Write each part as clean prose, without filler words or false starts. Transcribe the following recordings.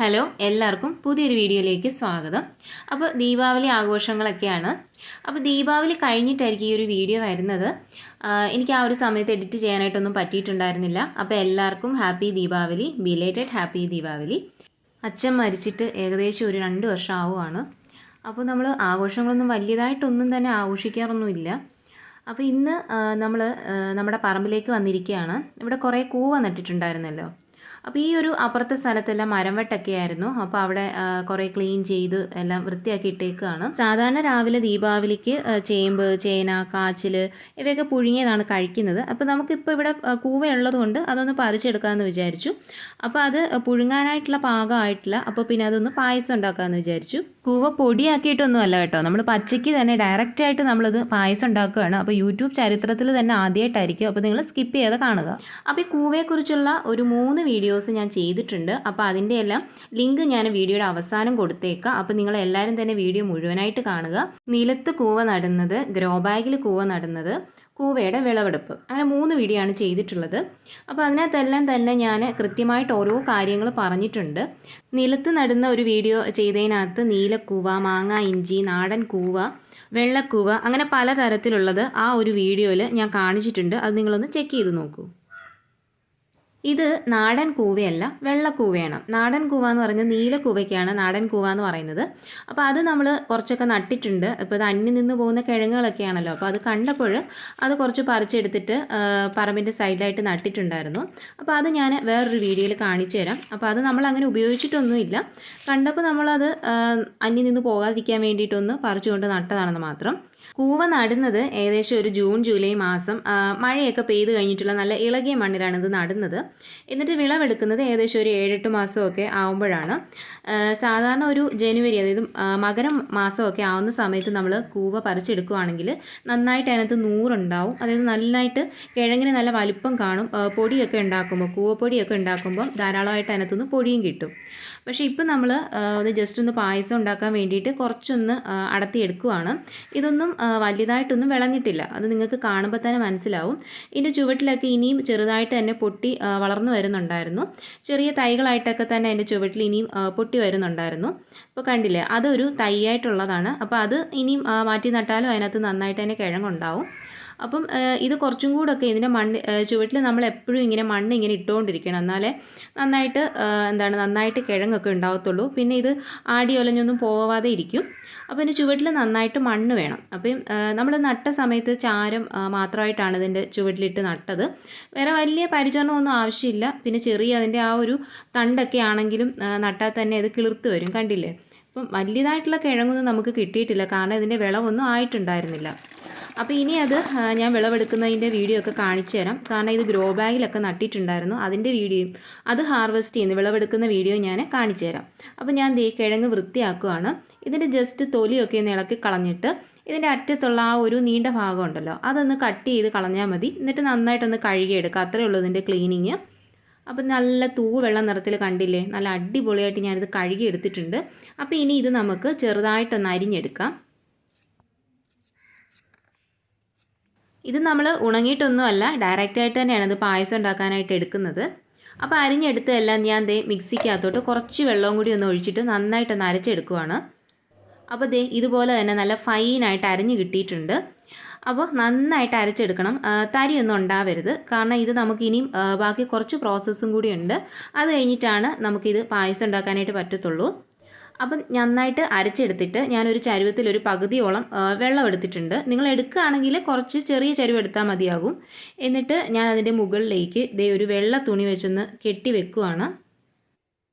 Hello, എല്ലാവർക്കും പുതിയൊരു വീഡിയോയിലേക്ക് സ്വാഗതം. അപ്പോൾ ദീപാവലി ആഘോഷങ്ങളൊക്കെയാണ്. അപ്പോൾ ദീപാവലി കഴിഞ്ഞിട്ടായിരിക്കും ഈ ഒരു വീഡിയോ വരുന്നത്. എനിക്ക് ആ ഒരു സമയത്ത് എഡിറ്റ് ചെയ്യാനായിട്ടൊന്നും പറ്റിയിട്ടുണ്ടായിരുന്നില്ല. അപ്പോൾ എല്ലാവർക്കും happy Deepavali, belated happy Deepavali. അച്ഛൻ മരിച്ചിട്ട് ഏകദേശം ഒരു 2 വർഷം ആവുകയാണ്. അപ്പോൾ നമ്മൾ ആഘോഷങ്ങളൊന്നും വലിയതായിട്ടൊന്നും തന്നെ ആഘോഷിക്കാറൊന്നുമില്ല. അപ്പോൾ ഇന്ന് നമ്മൾ നമ്മുടെ പറമ്പിലേക്ക് വന്നിരിക്കുകയാണ്. ഇവിടെ കുറേ കൂവ നട്ടിട്ടുണ്ടായിരുന്നല്ലോ. അപ്പോൾ ഈ ഒരു അപ്പുറത്തെ സ്ഥലത്തെല്ലാം മരം വെട്ടൊക്കെ ആയിരുന്നു. അപ്പോൾ അവിടെ കുറേ ക്ലീൻ ചെയ്ത് എല്ലാം വൃത്തിയാക്കി ഇട്ടേക്കുകയാണ്. സാധാരണ രാവിലെ ദീപാവലിക്ക് ചേമ്പ്, ചേന, കാച്ചിൽ ഇവയൊക്കെ പുഴുങ്ങിയതാണ് കഴിക്കുന്നത്. അപ്പോൾ നമുക്കിപ്പോൾ ഇവിടെ കൂവയുള്ളത് കൊണ്ട് അതൊന്ന് പറിച്ചെടുക്കാമെന്ന് വിചാരിച്ചു. അപ്പോൾ അത് പുഴുങ്ങാനായിട്ടുള്ള പാകമായിട്ടില്ല. അപ്പോൾ പിന്നെ അതൊന്ന് പായസം ഉണ്ടാക്കാമെന്ന് വിചാരിച്ചു. കൂവ പൊടിയാക്കിയിട്ടൊന്നും അല്ല കേട്ടോ, നമ്മൾ പച്ചയ്ക്ക് തന്നെ ഡയറക്റ്റായിട്ട് നമ്മളത് പായസം ഉണ്ടാക്കുകയാണ്. അപ്പോൾ യൂട്യൂബ് ചരിത്രത്തിൽ തന്നെ ആദ്യമായിട്ടായിരിക്കും. അപ്പോൾ നിങ്ങൾ സ്കിപ്പ് ചെയ്യാതെ കാണുക. അപ്പോൾ ഈ കൂവയെക്കുറിച്ചുള്ള ഒരു 3 വീഡിയോസ് ഞാൻ ചെയ്തിട്ടുണ്ട്. അപ്പോൾ അതിൻ്റെ എല്ലാം ലിങ്ക് ഞാൻ വീഡിയോയുടെ അവസാനം കൊടുത്തേക്കാം. അപ്പോൾ നിങ്ങൾ എല്ലാവരും തന്നെ വീഡിയോ മുഴുവനായിട്ട് കാണുക. നിലത്ത് കൂവ നടുന്നത്, ഗ്രോ ബാഗിൽ കൂവ നടുന്നത്, കൂവയുടെ വിളവെടുപ്പ്, അങ്ങനെ 3 വീഡിയോ ആണ് ചെയ്തിട്ടുള്ളത്. അപ്പോൾ അതിനകത്തെല്ലാം തന്നെ ഞാൻ കൃത്യമായിട്ട് ഓരോ കാര്യങ്ങൾ പറഞ്ഞിട്ടുണ്ട്. നിലത്ത് നടുന്ന ഒരു വീഡിയോ ചെയ്തതിനകത്ത് നീലക്കൂവ, മാങ്ങ ഇഞ്ചി, നാടൻ കൂവ, വെള്ളക്കൂവ, അങ്ങനെ പലതരത്തിലുള്ളത് ആ ഒരു വീഡിയോയിൽ ഞാൻ കാണിച്ചിട്ടുണ്ട്. അത് നിങ്ങളൊന്ന് ചെക്ക് ചെയ്ത് നോക്കൂ. ഇത് നാടൻ കൂവയല്ല, വെള്ളക്കൂവയാണ്. നാടൻ കൂവ എന്ന് പറഞ്ഞാൽ നീലക്കൂവയ്ക്കാണ് നാടൻ കൂവ എന്ന് പറയുന്നത്. അപ്പോൾ അത് നമ്മൾ കുറച്ചൊക്കെ നട്ടിട്ടുണ്ട്. ഇപ്പോൾ ഇത് അന്യം നിന്ന് പോകുന്ന കിഴങ്ങുകളൊക്കെയാണല്ലോ. അപ്പോൾ അത് കണ്ടപ്പോൾ അത് കുറച്ച് പറിച്ചെടുത്തിട്ട് പറമ്പിൻ്റെ സൈഡിലായിട്ട് നട്ടിട്ടുണ്ടായിരുന്നു. അപ്പോൾ അത് ഞാൻ വേറൊരു വീഡിയോയിൽ കാണിച്ചു തരാം. അപ്പോൾ അത് നമ്മൾ അങ്ങനെ ഉപയോഗിച്ചിട്ടൊന്നുമില്ല. കണ്ടപ്പോൾ നമ്മളത് അന്യം നിന്ന് പോകാതിരിക്കാൻ വേണ്ടിയിട്ടൊന്ന് പറിച്ചുകൊണ്ട് നട്ടതാണെന്ന് മാത്രം. കൂവ നടുന്നത് ഏകദേശം ഒരു ജൂൺ ജൂലൈ മാസം, മഴയൊക്കെ പെയ്ത് കഴിഞ്ഞിട്ടുള്ള നല്ല ഇളകിയ മണ്ണിലാണ് ഇത് നടുന്നത്. എന്നിട്ട് വിളവെടുക്കുന്നത് ഏകദേശം ഒരു 7-8 മാസമൊക്കെ ആകുമ്പോഴാണ്. സാധാരണ ഒരു ജനുവരി, അതായത് മകരം മാസമൊക്കെ ആവുന്ന സമയത്ത് നമ്മൾ കൂവ പറിച്ചെടുക്കുകയാണെങ്കിൽ നന്നായിട്ട് അതിനകത്ത് നൂറുണ്ടാവും. അതായത് നന്നായിട്ട് കിഴങ്ങിന് നല്ല വലിപ്പം കാണും. പൊടിയൊക്കെ ഉണ്ടാക്കുമ്പോൾ, കൂവപ്പൊടിയൊക്കെ ഉണ്ടാക്കുമ്പോൾ ധാരാളമായിട്ട് അതിനകത്തുനിന്ന് പൊടിയും കിട്ടും. പക്ഷേ ഇപ്പം നമ്മൾ ഒന്ന് ജസ്റ്റ് ഒന്ന് പായസം ഉണ്ടാക്കാൻ വേണ്ടിയിട്ട് കുറച്ചൊന്ന് അടത്തിയെടുക്കുകയാണ്. ഇതൊന്നും വലിയതായിട്ടൊന്നും വിളഞ്ഞിട്ടില്ല. അത് നിങ്ങൾക്ക് കാണുമ്പോൾ തന്നെ മനസ്സിലാവും. ഇതിൻ്റെ ചുവട്ടിലൊക്കെ ഇനിയും ചെറുതായിട്ട് തന്നെ പൊട്ടി വളർന്നു വരുന്നുണ്ടായിരുന്നു. ചെറിയ തൈകളായിട്ടൊക്കെ തന്നെ അതിൻ്റെ ചുവട്ടിൽ ഇനിയും പൊട്ടി വരുന്നുണ്ടായിരുന്നു. അപ്പോൾ കണ്ടില്ലേ, അതൊരു തൈയായിട്ടുള്ളതാണ്. അപ്പോൾ അത് ഇനിയും മാറ്റി നട്ടാലും അതിനകത്ത് നന്നായിട്ട് തന്നെ കിഴങ്ങുണ്ടാവും. അപ്പം ഇത് കുറച്ചും കൂടെയൊക്കെ ഇതിൻ്റെ മണ്ണ് ചുവട്ടിൽ നമ്മൾ എപ്പോഴും ഇങ്ങനെ മണ്ണ് ഇങ്ങനെ ഇട്ടുകൊണ്ടിരിക്കണം. എന്നാലേ നന്നായിട്ട് നന്നായിട്ട് കിഴങ്ങൊക്കെ ഉണ്ടാകത്തുള്ളൂ. പിന്നെ ഇത് ആടി ഒലഞ്ഞൊന്നും പോവാതെ ഇരിക്കും. അപ്പോൾ ഇതിൻ്റെ ചുവട്ടിൽ നന്നായിട്ട് മണ്ണ് വേണം. അപ്പം നമ്മൾ നട്ട സമയത്ത് ചാരം മാത്രമായിട്ടാണ് ഇതിൻ്റെ ചുവട്ടിലിട്ട് നട്ടത്. വേറെ വലിയ പരിചരണമൊന്നും ആവശ്യമില്ല. പിന്നെ ചെറിയ അതിൻ്റെ ആ ഒരു തണ്ടൊക്കെ ആണെങ്കിലും നട്ടാൽ തന്നെ അത് കിളിർത്ത് വരും. കണ്ടില്ലേ, അപ്പം വലിയതായിട്ടുള്ള കിഴങ്ങൊന്നും നമുക്ക് കിട്ടിയിട്ടില്ല. കാരണം ഇതിൻ്റെ വിളവൊന്നും ആയിട്ടുണ്ടായിരുന്നില്ല. അപ്പോൾ ഇനി അത് ഞാൻ വിളവെടുക്കുന്നതിൻ്റെ വീഡിയോ ഒക്കെ കാണിച്ചു തരാം. കാരണം ഇത് ഗ്രോ ബാഗിലൊക്കെ നട്ടിട്ടുണ്ടായിരുന്നു. അതിൻ്റെ വീഡിയോയും അത് ഹാർവെസ്റ്റ് ചെയ്യുന്ന വിളവെടുക്കുന്ന വീഡിയോ ഞാൻ കാണിച്ചു തരാം. അപ്പോൾ ഞാൻ കിഴങ്ങ് വൃത്തിയാക്കുകയാണ്. ഇതിൻ്റെ ജസ്റ്റ് തൊലിയൊക്കെ ഒന്ന് ഇളക്കി കളഞ്ഞിട്ട് ഇതിൻ്റെ അറ്റത്തുള്ള ആ ഒരു നീണ്ട ഭാഗം ഉണ്ടല്ലോ, അതൊന്ന് കട്ട് ചെയ്ത് കളഞ്ഞാൽ മതി. എന്നിട്ട് നന്നായിട്ടൊന്ന് കഴുകിയെടുക്കുക. അത്രയേ ഉള്ളൂ ഇതിൻ്റെ ക്ലീനിങ്. അപ്പോൾ നല്ല തൂവെള്ള നിറത്തിൽ കണ്ടില്ലേ, നല്ല അടിപൊളിയായിട്ട് ഞാനിത് കഴുകി എടുത്തിട്ടുണ്ട്. അപ്പോൾ ഇനി ഇത് നമുക്ക് ചെറുതായിട്ടൊന്ന് അരിഞ്ഞെടുക്കാം. ഇത് നമ്മൾ ഉണങ്ങിയിട്ടൊന്നുമല്ല, ഡയറക്റ്റായിട്ട് തന്നെയാണ് ഇത് പായസം ഉണ്ടാക്കാനായിട്ട് എടുക്കുന്നത്. അപ്പോൾ അരിഞ്ഞെടുത്തതെല്ലാം ഞാൻ മിക്സിക്കകത്തോട്ട് കുറച്ച് വെള്ളവും കൂടി ഒന്ന് ഒഴിച്ചിട്ട് നന്നായിട്ടൊന്ന് അരച്ചെടുക്കുവാണ്. അപ്പോൾ ഇതുപോലെ തന്നെ നല്ല ഫൈനായിട്ട് അരിഞ്ഞ് കിട്ടിയിട്ടുണ്ട്. അപ്പോൾ നന്നായിട്ട് അരച്ചെടുക്കണം, തരിയൊന്നും ഉണ്ടാവരുത്. കാരണം ഇത് നമുക്കിനിയും ബാക്കി കുറച്ച് പ്രോസസ്സും കൂടി ഉണ്ട്. അത് കഴിഞ്ഞിട്ടാണ് നമുക്കിത് പായസം ഉണ്ടാക്കാനായിട്ട് പറ്റത്തുള്ളൂ. അപ്പം നന്നായിട്ട് അരച്ചെടുത്തിട്ട് ഞാനൊരു ചരുവത്തിൽ ഒരു പകുതിയോളം വെള്ളം എടുത്തിട്ടുണ്ട്. നിങ്ങൾ എടുക്കുകയാണെങ്കിൽ കുറച്ച് ചെറിയ ചരുവം എടുത്താൽ മതിയാകും. എന്നിട്ട് ഞാൻ അതിൻ്റെ മുകളിലേക്ക് ഒരു വെള്ള തുണി വെച്ചൊന്ന് കെട്ടി വെക്കുവാണ്.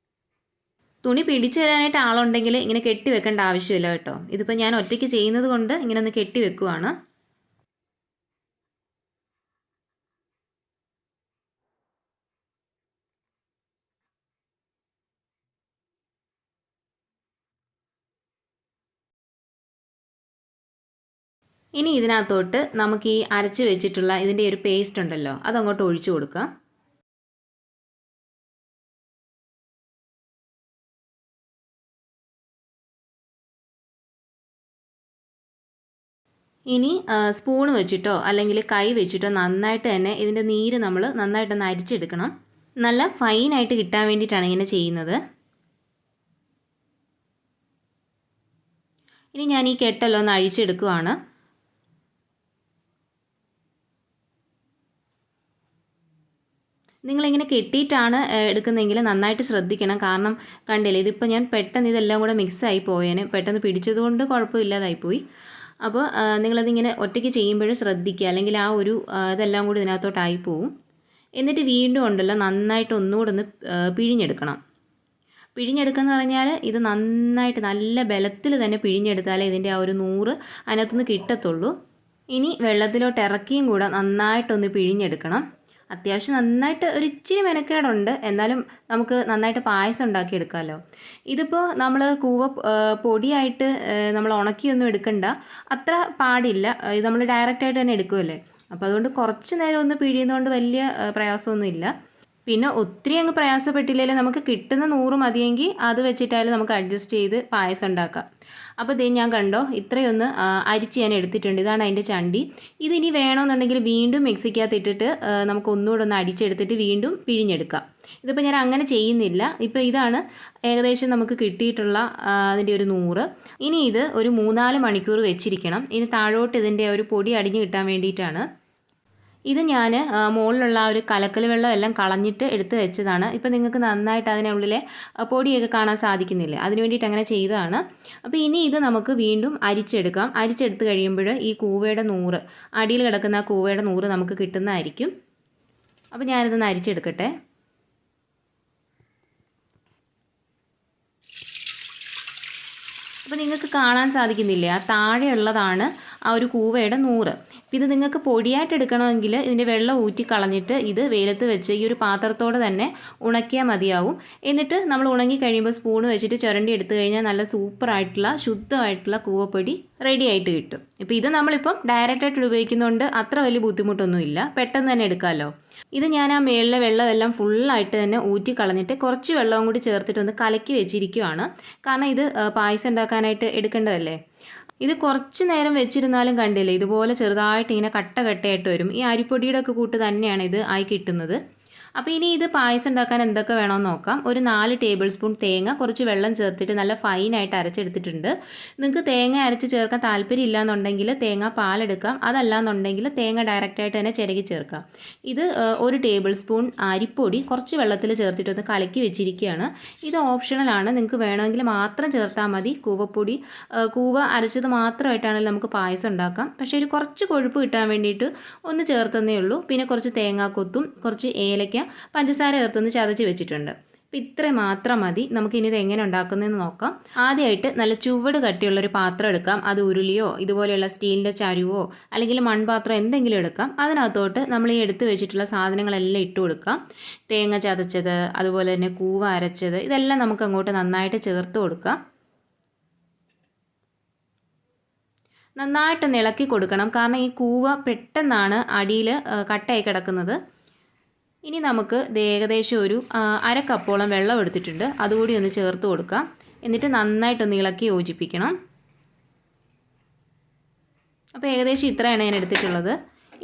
തുണി പിടിച്ചു തരാനായിട്ട് ആളുണ്ടെങ്കിൽ ഇങ്ങനെ കെട്ടി വെക്കേണ്ട ആവശ്യമില്ല കേട്ടോ. ഇതിപ്പോൾ ഞാൻ ഒറ്റയ്ക്ക് ചെയ്യുന്നത് കൊണ്ട് ഇങ്ങനെ ഒന്ന് കെട്ടി വെക്കുവാണ്. ഇനി ഇതിനകത്തോട്ട് നമുക്ക് ഈ അരച്ച് വെച്ചിട്ടുള്ള ഇതിൻ്റെ ഒരു പേസ്റ്റ് ഉണ്ടല്ലോ, അതങ്ങോട്ട് ഒഴിച്ചു കൊടുക്കാം. ഇനി സ്പൂൺ വെച്ചിട്ടോ അല്ലെങ്കിൽ കൈ വെച്ചിട്ടോ നന്നായിട്ട് തന്നെ ഇതിൻ്റെ നീര് നമ്മൾ നന്നായിട്ടൊന്ന് അരിച്ചെടുക്കണം. നല്ല ഫൈനായിട്ട് കിട്ടാൻ വേണ്ടിയിട്ടാണ് ഇങ്ങനെ ചെയ്യുന്നത്. ഇനി ഞാൻ ഈ കെട്ടെല്ലാം ഒന്ന് അഴിച്ചെടുക്കുവാണ്. നിങ്ങളിങ്ങനെ കെട്ടിയിട്ടാണ് എടുക്കുന്നതെങ്കിൽ നന്നായിട്ട് ശ്രദ്ധിക്കണം. കാരണം കണ്ടില്ലേ, ഇതിപ്പോൾ ഞാൻ പെട്ടെന്ന് ഇതെല്ലാം കൂടെ മിക്സായി പോയേനെ. പെട്ടെന്ന് പിടിച്ചതുകൊണ്ട് കുഴപ്പമില്ലാതായിപ്പോയി. അപ്പോൾ നിങ്ങളതിങ്ങനെ ഒറ്റയ്ക്ക് ചെയ്യുമ്പോഴും ശ്രദ്ധിക്കുക, അല്ലെങ്കിൽ ആ ഒരു ഇതെല്ലാം കൂടി ഇതിനകത്തോട്ടായി പോവും. എന്നിട്ട് വീണ്ടും ഉണ്ടല്ലോ നന്നായിട്ട് ഒന്നുകൂടെ ഒന്ന് പിഴിഞ്ഞെടുക്കണം. പിഴിഞ്ഞെടുക്കുക എന്ന് പറഞ്ഞാൽ ഇത് നന്നായിട്ട് നല്ല ബലത്തിൽ തന്നെ പിഴിഞ്ഞെടുത്താലേ ഇതിൻ്റെ ആ ഒരു നൂറ് അതിനകത്തുനിന്ന് കിട്ടത്തുള്ളൂ. ഇനി വെള്ളത്തിലോട്ട് ഇറക്കിയും കൂടെ നന്നായിട്ടൊന്ന് പിഴിഞ്ഞെടുക്കണം. അത്യാവശ്യം നന്നായിട്ട് ഒരു ഇച്ചിരി മെനക്കേടുണ്ട്, എന്നാലും നമുക്ക് നന്നായിട്ട് പായസം ഉണ്ടാക്കിയെടുക്കാമല്ലോ. ഇതിപ്പോൾ നമ്മൾ കൂവ പൊടിയായിട്ട് നമ്മൾ ഉണക്കിയൊന്നും എടുക്കണ്ട, അത്ര പാടില്ല. ഇത് നമ്മൾ ഡയറക്റ്റായിട്ട് തന്നെ എടുക്കുമല്ലേ, അപ്പോൾ അതുകൊണ്ട് കുറച്ച് നേരം ഒന്ന് പിഴിയുന്നതുകൊണ്ട് വലിയ പ്രയാസമൊന്നുമില്ല. പിന്നെ ഒത്തിരി അങ്ങ് പ്രയാസപ്പെട്ടില്ലെങ്കിൽ നമുക്ക് കിട്ടുന്ന 100 മതിയെങ്കിൽ അത് വെച്ചിട്ടായാലും നമുക്ക് അഡ്ജസ്റ്റ് ചെയ്ത് പായസം ഉണ്ടാക്കാം. അപ്പോൾ ഇത് ഞാൻ കണ്ടോ ഇത്രയൊന്ന് അരിച്ച് ഞാൻ എടുത്തിട്ടുണ്ട്. ഇതാണ് അതിൻ്റെ ചണ്ടി. ഇതിനി വേണമെന്നുണ്ടെങ്കിൽ വീണ്ടും മിക്സിക്കകത്ത് ഇട്ടിട്ട് നമുക്ക് ഒന്നുകൂടെ ഒന്ന് അടിച്ചെടുത്തിട്ട് വീണ്ടും പിഴിഞ്ഞെടുക്കാം. ഇതിപ്പോൾ ഞാൻ അങ്ങനെ ചെയ്യുന്നില്ല. ഇപ്പോൾ ഇതാണ് ഏകദേശം നമുക്ക് കിട്ടിയിട്ടുള്ള അതിൻ്റെ ഒരു 100. ഇനി ഇത് ഒരു 3-4 മണിക്കൂർ വെച്ചിരിക്കണം. ഇനി താഴോട്ട് ഇതിൻ്റെ ഒരു പൊടി അടിഞ്ഞ് കിട്ടാൻ വേണ്ടിയിട്ടാണ്. ഇത് ഞാൻ മുകളിലുള്ള ആ ഒരു കലക്കൽ വെള്ളം എല്ലാം കളഞ്ഞിട്ട് എടുത്ത് വെച്ചതാണ്. ഇപ്പോൾ നിങ്ങൾക്ക് നന്നായിട്ട് അതിനുള്ളിലെ പൊടിയൊക്കെ കാണാൻ സാധിക്കുന്നില്ലേ, അതിന് വേണ്ടിയിട്ട് അങ്ങനെ ചെയ്തതാണ്. അപ്പോൾ ഇനി ഇത് നമുക്ക് വീണ്ടും അരിച്ചെടുക്കാം. അരിച്ചെടുത്ത് കഴിയുമ്പോൾ ഈ കൂവയുടെ 100 അടിയിൽ കിടക്കുന്ന ആ കൂവയുടെ 100 നമുക്ക് കിട്ടുന്നതായിരിക്കും. അപ്പോൾ ഞാനിതൊന്ന് അരിച്ചെടുക്കട്ടെ. അപ്പോൾ നിങ്ങൾക്ക് കാണാൻ സാധിക്കുന്നില്ലേ, ആ താഴെയുള്ളതാണ് ആ ഒരു കൂവയുടെ 100. ഇത് നിങ്ങൾക്ക് പൊടിയായിട്ട് എടുക്കണമെങ്കിൽ ഇതിൻ്റെ വെള്ളം ഊറ്റി കളഞ്ഞിട്ട് ഇത് വെയിലത്ത് വെച്ച് ഈ ഒരു പാത്രത്തോടെ തന്നെ ഉണക്കിയാൽ മതിയാവും. എന്നിട്ട് നമ്മൾ ഉണങ്ങി കഴിയുമ്പോൾ സ്പൂൺ വെച്ചിട്ട് ചുരണ്ടി എടുത്തു കഴിഞ്ഞാൽ നല്ല സൂപ്പറായിട്ടുള്ള ശുദ്ധമായിട്ടുള്ള കൂവപ്പൊടി റെഡി ആയിട്ട് കിട്ടും. ഇപ്പോൾ ഇത് നമ്മളിപ്പം ഡയറക്റ്റായിട്ട് ഉപയോഗിക്കുന്നതുകൊണ്ട് അത്ര വലിയ ബുദ്ധിമുട്ടൊന്നുമില്ല, പെട്ടെന്ന് തന്നെ എടുക്കാമല്ലോ. ഇത് ഞാൻ ആ മേളിലെ വെള്ളമെല്ലാം ഫുള്ളായിട്ട് തന്നെ ഊറ്റി കളഞ്ഞിട്ട് കുറച്ച് വെള്ളവും കൂടി ചേർത്തിട്ടൊന്ന് കലക്കി വെച്ചിരിക്കുവാണ്. കാരണം ഇത് പായസം ഉണ്ടാക്കാനായിട്ട് എടുക്കേണ്ടതല്ലേ. ഇത് കുറച്ച് നേരം വെച്ചിരുന്നാലും കണ്ടില്ലേ, ഇതുപോലെ ചെറുതായിട്ട് ഇങ്ങനെ കട്ട കട്ടയായിട്ട് വരും. ഈ അരിപ്പൊടിയുടെ ഒക്കെ കൂട്ട് തന്നെയാണ് ഇത് ആയി കിട്ടുന്നത്. അപ്പോൾ ഇനി ഇത് പായസം ഉണ്ടാക്കാൻ എന്തൊക്കെ വേണമെന്ന് നോക്കാം. ഒരു 4 ടേബിൾ സ്പൂൺ തേങ്ങ കുറച്ച് വെള്ളം ചേർത്തിട്ട് നല്ല ഫൈനായിട്ട് അരച്ചെടുത്തിട്ടുണ്ട്. നിങ്ങൾക്ക് തേങ്ങ അരച്ച് ചേർക്കാൻ താല്പര്യം ഇല്ലയെന്നുണ്ടെങ്കിൽ തേങ്ങ പാലെടുക്കാം, അതല്ലാന്നുണ്ടെങ്കിൽ തേങ്ങ ഡയറക്റ്റായിട്ട് തന്നെ ചിരകി ചേർക്കാം. ഇത് 1 ടേബിൾ സ്പൂൺ അരിപ്പൊടി കുറച്ച് വെള്ളത്തിൽ ചേർത്തിട്ടൊന്ന് കലക്കി വെച്ചിരിക്കുകയാണ്. ഇത് ഓപ്ഷണലാണ്, നിങ്ങൾക്ക് വേണമെങ്കിൽ മാത്രം ചേർത്താൽ മതി. കൂവപ്പൊടി കൂവ അരച്ചത് മാത്രമായിട്ടാണെങ്കിൽ നമുക്ക് പായസം ഉണ്ടാക്കാം, പക്ഷേ ഒരു കുറച്ച് കൊഴുപ്പ് കിട്ടാൻ വേണ്ടിയിട്ട് ഒന്ന് ചേർത്തന്നേ ഉള്ളൂ. പിന്നെ കുറച്ച് തേങ്ങാക്കൊത്തും കുറച്ച് ഏലയ്ക്ക പഞ്ചസാര ചേർത്തൊന്ന് ചതച്ച് വെച്ചിട്ടുണ്ട്. അപ്പോൾ ഇത്ര മാത്രം മതി. നമുക്കിനി ഇത് എങ്ങനെ ഉണ്ടാക്കുന്നതെന്ന് നോക്കാം. ആദ്യമായിട്ട് നല്ല ചുവട് കട്ടിയുള്ളൊരു പാത്രം എടുക്കാം. അത് ഉരുളിയോ ഇതുപോലെയുള്ള സ്റ്റീലിൻ്റെ ചരുവോ അല്ലെങ്കിൽ മൺപാത്രം എന്തെങ്കിലും എടുക്കാം. അതിനകത്തോട്ട് നമ്മൾ ഈ എടുത്ത് വെച്ചിട്ടുള്ള സാധനങ്ങളെല്ലാം ഇട്ട് കൊടുക്കാം. തേങ്ങ ചതച്ചത്, അതുപോലെ തന്നെ കൂവ അരച്ചത്, ഇതെല്ലാം നമുക്ക് അങ്ങോട്ട് നന്നായിട്ട് ചേർത്ത് കൊടുക്കാം. നന്നായിട്ടൊന്ന് ഇളക്കി കൊടുക്കണം, കാരണം ഈ കൂവ പെട്ടെന്നാണ് അടിയിൽ കട്ടയായി കിടക്കുന്നത്. ഇനി നമുക്ക് ഏകദേശം ഒരു 1/2 കപ്പോളം വെള്ളം എടുത്തിട്ടുണ്ട്, അതുകൂടി ഒന്ന് ചേർത്ത് കൊടുക്കാം. എന്നിട്ട് നന്നായിട്ടൊന്ന് ഇളക്കി യോജിപ്പിക്കണം. അപ്പോൾ ഏകദേശം ഇത്രയാണ് ഞാൻ എടുത്തിട്ടുള്ളത്.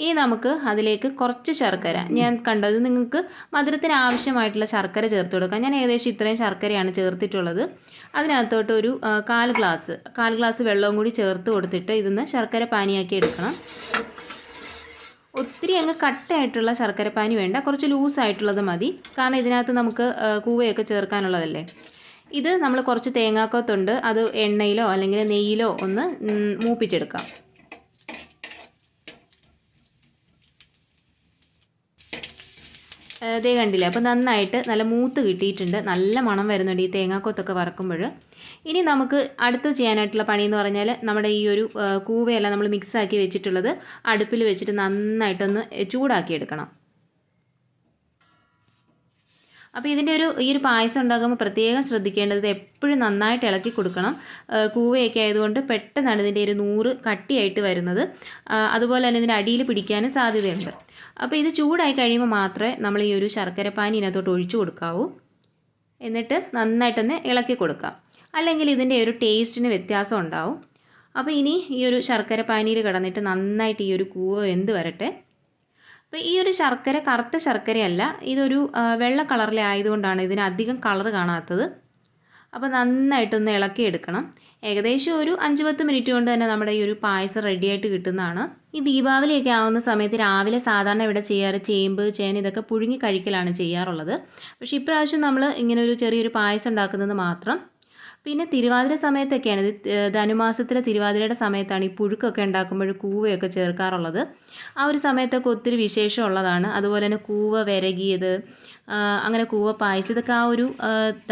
ഇനി നമുക്ക് അതിലേക്ക് കുറച്ച് ശർക്കര, ഞാൻ കണ്ടത് നിങ്ങൾക്ക് മധുരത്തിന് ആവശ്യമായിട്ടുള്ള ശർക്കര ചേർത്ത് കൊടുക്കാം. ഞാൻ ഏകദേശം ഇത്രയും ശർക്കരയാണ് ചേർത്തിട്ടുള്ളത്. അതിനകത്തോട്ട് ഒരു 1/4 ഗ്ലാസ് വെള്ളവും കൂടി ചേർത്ത് കൊടുത്തിട്ട് ഇതൊന്ന് ശർക്കര പാനിയാക്കി എടുക്കണം. ഒത്തിരി അങ്ങ് കട്ടയായിട്ടുള്ള ശർക്കരപ്പാനി വേണ്ട, കുറച്ച് ലൂസായിട്ടുള്ളത് മതി. കാരണം ഇതിനകത്ത് നമുക്ക് കൂവയൊക്കെ ചേർക്കാനുള്ളതല്ലേ. ഇത് നമ്മൾ കുറച്ച് തേങ്ങാക്കൊത്തുണ്ട്, അത് എണ്ണയിലോ അല്ലെങ്കിൽ നെയ്യിലോ ഒന്ന് മൂപ്പിച്ചെടുക്കാം. ഇതേ കണ്ടില്ലേ, അപ്പോൾ നന്നായിട്ട് നല്ല മൂത്ത് കിട്ടിയിട്ടുണ്ട്. നല്ല മണം വരുന്നുണ്ട് ഈ തേങ്ങാക്കൊത്തൊക്കെ വറക്കുമ്പോൾ. ഇനി നമുക്ക് അടുത്ത് ചെയ്യാനായിട്ടുള്ള പണി എന്ന് പറഞ്ഞാൽ നമ്മുടെ ഈ ഒരു കൂവയെല്ലാം നമ്മൾ മിക്സാക്കി വെച്ചിട്ടുള്ളത് അടുപ്പിൽ വെച്ചിട്ട് നന്നായിട്ടൊന്ന് ചൂടാക്കിയെടുക്കണം. അപ്പോൾ ഇതിൻ്റെ ഈ ഒരു പായസം ഉണ്ടാകുമ്പോൾ പ്രത്യേകം ശ്രദ്ധിക്കേണ്ടത് എപ്പോഴും നന്നായിട്ട് ഇളക്കി കൊടുക്കണം. കൂവയൊക്കെ ആയതുകൊണ്ട് പെട്ടെന്നാണ് ഇതിൻ്റെ ഒരു 100 കട്ടിയായിട്ട് വരുന്നത്. അതുപോലെ തന്നെ ഇതിൻ്റെ അടിയിൽ പിടിക്കാനും സാധ്യതയുണ്ട്. അപ്പോൾ ഇത് ചൂടായി കഴിയുമ്പോൾ മാത്രമേ നമ്മൾ ഈ ഒരു ശർക്കരപ്പാനി ഇതിനകത്തോട്ട് ഒഴിച്ചു കൊടുക്കാവൂ. എന്നിട്ട് നന്നായിട്ടൊന്ന് ഇളക്കി കൊടുക്കാം, അല്ലെങ്കിൽ ഇതിൻ്റെ ഒരു ടേസ്റ്റിന് വ്യത്യാസം ഉണ്ടാവും. അപ്പോൾ ഇനി ഈ ഒരു ശർക്കര പാനിയിൽ കിടന്നിട്ട് നന്നായിട്ട് ഈ ഒരു കൂവ വെന്ത് വരട്ടെ. അപ്പോൾ ഈ ഒരു ശർക്കര കറുത്ത ശർക്കരയല്ല, ഇതൊരു വെള്ള കളറിലെ ആയതുകൊണ്ടാണ് ഇതിന് അധികം കളർ കാണാത്തത്. അപ്പോൾ നന്നായിട്ടൊന്ന് ഇളക്കിയെടുക്കണം. ഏകദേശം ഒരു 5-10 മിനിറ്റ് കൊണ്ട് തന്നെ നമ്മുടെ ഈ ഒരു പായസം റെഡിയായിട്ട് കിട്ടുന്നതാണ്. ഈ ദീപാവലിയൊക്കെ ആവുന്ന സമയത്ത് രാവിലെ സാധാരണ ഇവിടെ ചെയ്യാറ് ചേമ്പ്, ചേന ഇതൊക്കെ പുഴുങ്ങി കഴിക്കലാണ് ചെയ്യാറുള്ളത്. പക്ഷേ ഇപ്രാവശ്യം നമ്മൾ ഇങ്ങനെ ഒരു ചെറിയൊരു പായസം ഉണ്ടാക്കുന്നത് മാത്രം. പിന്നെ തിരുവാതിര സമയത്തൊക്കെയാണ് ഇത്, ധനുമാസത്തിലെ തിരുവാതിരയുടെ സമയത്താണ് ഈ പുഴുക്കൊക്കെ ഉണ്ടാക്കുമ്പോൾ കൂവയൊക്കെ ചേർക്കാറുള്ളത്. ആ ഒരു സമയത്തൊക്കെ ഒത്തിരി വിശേഷമുള്ളതാണ്. അതുപോലെ തന്നെ കൂവ വിരകിയത്, അങ്ങനെ കൂവ പായസം, ഇതൊക്കെ ആ ഒരു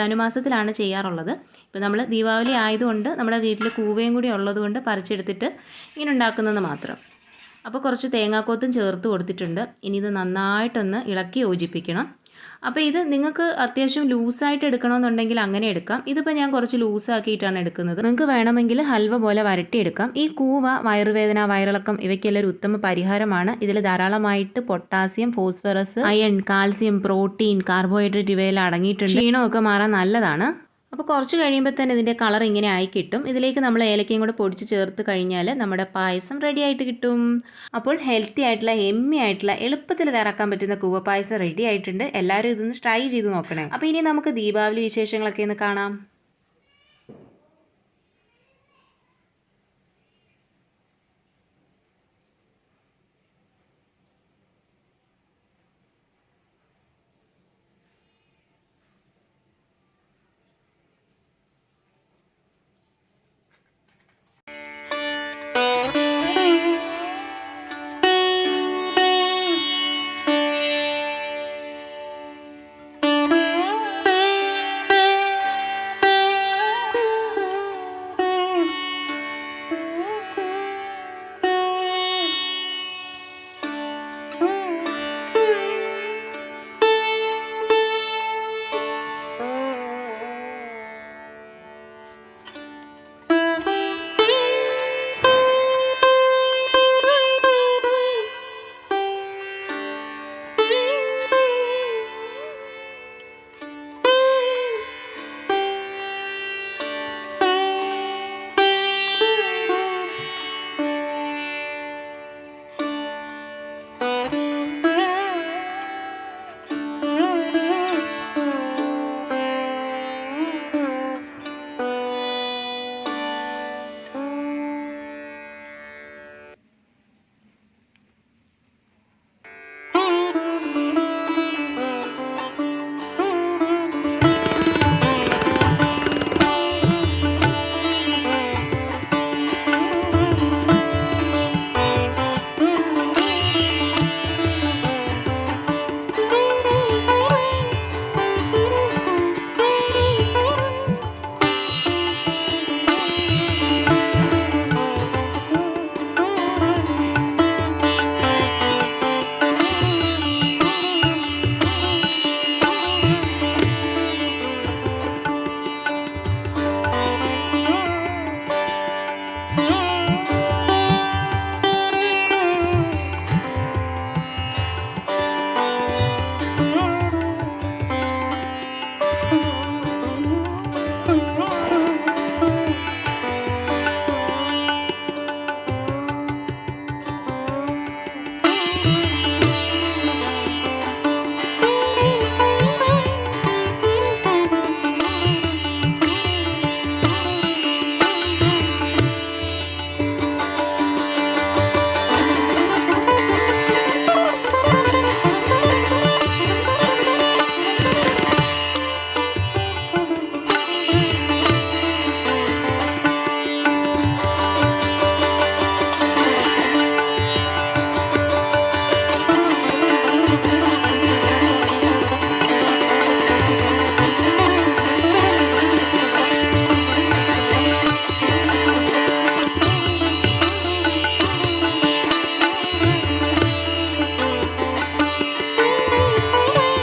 ധനുമാസത്തിലാണ് ചെയ്യാറുള്ളത്. ഇപ്പോൾ നമ്മൾ ദീപാവലി ആയതുകൊണ്ട് നമ്മുടെ വീട്ടിൽ കൂവയും കൂടി ഉള്ളതുകൊണ്ട് പറിച്ചെടുത്തിട്ട് ഇങ്ങനെ ഉണ്ടാക്കുന്നത് മാത്രം. അപ്പോൾ കുറച്ച് തേങ്ങാക്കൊത്തും ചേർത്ത് കൊടുത്തിട്ടുണ്ട്. ഇനി ഇത് നന്നായിട്ടൊന്ന് ഇളക്കി യോജിപ്പിക്കണം. അപ്പോൾ ഇത് നിങ്ങൾക്ക് അത്യാവശ്യം ലൂസായിട്ട് എടുക്കണമെന്നുണ്ടെങ്കിൽ അങ്ങനെ എടുക്കാം. ഇതിപ്പോൾ ഞാൻ കുറച്ച് ലൂസാക്കിയിട്ടാണ് എടുക്കുന്നത്. നിങ്ങൾക്ക് വേണമെങ്കിൽ ഹൽവ പോലെ വരട്ടിയെടുക്കാം. ഈ കൂവ വയറുവേദന, വയറിളക്കം ഇവയ്ക്കെല്ലാം ഒരു ഉത്തമ പരിഹാരമാണ്. ഇതിൽ ധാരാളമായിട്ട് potassium, phosphorus, iron, calcium, protein, carbohydrate ഇവയെല്ലാം അടങ്ങിയിട്ടുണ്ട്. ക്ഷീണമൊക്കെ മാറാൻ നല്ലതാണ്. അപ്പോൾ കുറച്ച് കഴിയുമ്പോൾ തന്നെ ഇതിൻ്റെ കളർ ഇങ്ങനെ ആയി കിട്ടും. ഇതിലേക്ക് നമ്മൾ ഏലക്കയും കൂടെ പൊടിച്ച് ചേർത്ത് കഴിഞ്ഞാൽ നമ്മുടെ പായസം റെഡി ആയിട്ട് കിട്ടും. അപ്പോൾ ഹെൽത്തി ആയിട്ടുള്ള, എമ്മി ആയിട്ടുള്ള, എളുപ്പത്തിൽ തയ്യാറാക്കാൻ പറ്റുന്ന കൂവ പായസം റെഡി ആയിട്ടുണ്ട്. എല്ലാവരും ഇതൊന്ന് ട്രൈ ചെയ്ത് നോക്കണേ. അപ്പോൾ ഇനി നമുക്ക് ദീപാവലി വിശേഷങ്ങളൊക്കെ ഒന്ന് കാണാം.